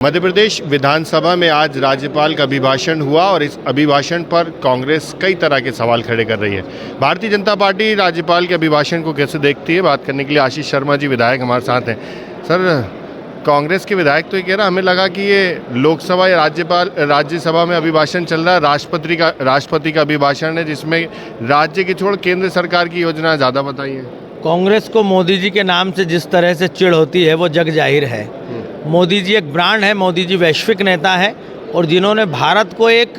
मध्य प्रदेश विधानसभा में आज राज्यपाल का अभिभाषण हुआ और इस अभिभाषण पर कांग्रेस कई तरह के सवाल खड़े कर रही है। भारतीय जनता पार्टी राज्यपाल के अभिभाषण को कैसे देखती है, बात करने के लिए आशीष शर्मा जी विधायक हमारे साथ हैं। सर, कांग्रेस के विधायक तो ये कह रहा, हमें लगा कि ये लोकसभा या राज्यसभा में अभिभाषण चल रहा है, राष्ट्रपति का अभिभाषण है जिसमें राज्य की छोड़ केंद्र सरकार की योजना ज़्यादा बताई है। कांग्रेस को मोदी जी के नाम से जिस तरह से चिढ़ होती है वो जग जाहिर है। मोदी जी एक ब्रांड है, मोदी जी वैश्विक नेता है और जिन्होंने भारत को एक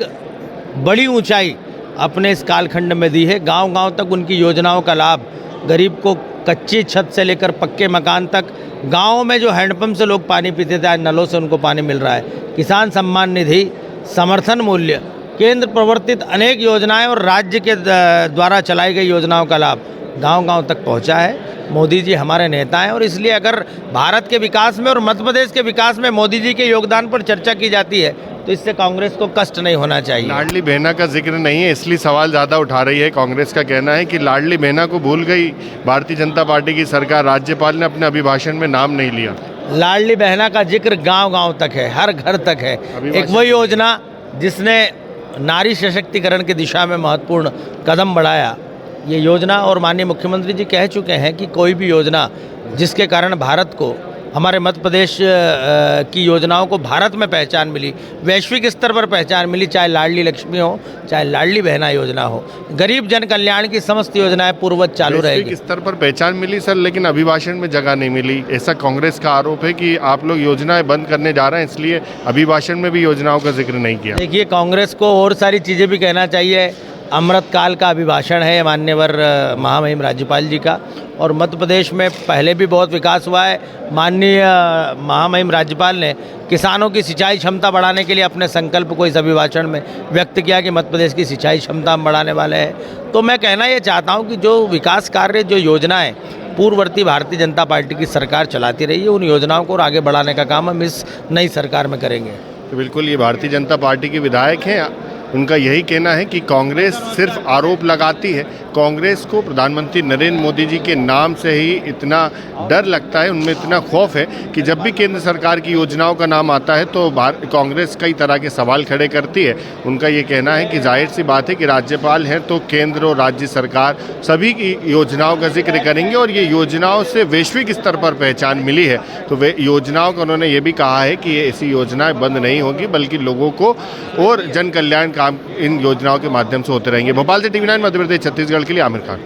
बड़ी ऊंचाई अपने इस कालखंड में दी है। गांव-गांव तक उनकी योजनाओं का लाभ, गरीब को कच्ची छत से लेकर पक्के मकान तक, गाँव में जो हैंडपंप से लोग पानी पीते थे आज नलों से उनको पानी मिल रहा है। किसान सम्मान निधि, समर्थन मूल्य, केंद्र प्रवर्तित अनेक योजनाएं और राज्य के द्वारा चलाई गई योजनाओं का लाभ गांव-गांव तक पहुंचा है। मोदी जी हमारे नेता हैं और इसलिए अगर भारत के विकास में और मध्य प्रदेश के विकास में मोदी जी के योगदान पर चर्चा की जाती है तो इससे कांग्रेस को कष्ट नहीं होना चाहिए। लाडली बहना का जिक्र नहीं है इसलिए सवाल ज़्यादा उठा रही है। कांग्रेस का कहना है कि लाडली बहना को भूल गई भारतीय जनता पार्टी की सरकार, राज्यपाल ने अपने अभिभाषण में नाम नहीं लिया। लाडली बहना का जिक्र गाँव-गाँव तक है, हर घर तक है। एक वही योजना जिसने नारी सशक्तिकरण की दिशा में महत्वपूर्ण कदम बढ़ाया। ये योजना और माननीय मुख्यमंत्री जी कह चुके हैं कि कोई भी योजना जिसके कारण भारत को, हमारे मध्य प्रदेश की योजनाओं को भारत में पहचान मिली, वैश्विक स्तर पर पहचान मिली, चाहे लाडली लक्ष्मी हो, चाहे लाडली बहना योजना हो, गरीब जन कल्याण की समस्त योजनाएं पूर्ववत चालू रहेगी। वैश्विक स्तर पर पहचान मिली सर, लेकिन अभिभाषण में जगह नहीं मिली। ऐसा कांग्रेस का आरोप है कि आप लोग योजनाएं बंद करने जा रहे हैं, इसलिए अभिभाषण में भी योजनाओं का जिक्र नहीं किया। देखिए, कांग्रेस को और सारी चीज़ें भी कहना चाहिए। अमृतकाल का अभिभाषण है मान्यवर महामहिम राज्यपाल जी का और मध्य प्रदेश में पहले भी बहुत विकास हुआ है। माननीय महामहिम राज्यपाल ने किसानों की सिंचाई क्षमता बढ़ाने के लिए अपने संकल्प को इस अभिभाषण में व्यक्त किया कि मध्य प्रदेश की सिंचाई क्षमता हम बढ़ाने वाले हैं। तो मैं कहना ये चाहता हूँ कि जो विकास कार्य, जो योजनाएँ पूर्ववर्ती भारतीय जनता पार्टी की सरकार चलाती रही है, उन योजनाओं को आगे बढ़ाने का काम हम इस नई सरकार में करेंगे। तो बिल्कुल, ये भारतीय जनता पार्टी के विधायक हैं, उनका यही कहना है कि कांग्रेस सिर्फ आरोप लगाती है। कांग्रेस को प्रधानमंत्री नरेंद्र मोदी जी के नाम से ही इतना डर लगता है, उनमें इतना खौफ है कि जब भी केंद्र सरकार की योजनाओं का नाम आता है तो कांग्रेस कई तरह के सवाल खड़े करती है। उनका ये कहना है कि जाहिर सी बात है कि राज्यपाल हैं तो केंद्र और राज्य सरकार सभी की योजनाओं का जिक्र करेंगे और ये योजनाओं से वैश्विक स्तर पर पहचान मिली है। तो वे योजनाओं का उन्होंने ये भी कहा है कि ऐसी योजनाएं बंद नहीं होगी, बल्कि लोगों को और जन कल्याण काम इन योजनाओं के माध्यम से होते रहेंगे। भोपाल से TV9 मध्य प्रदेश छत्तीसगढ़ के लिए आमिर खान।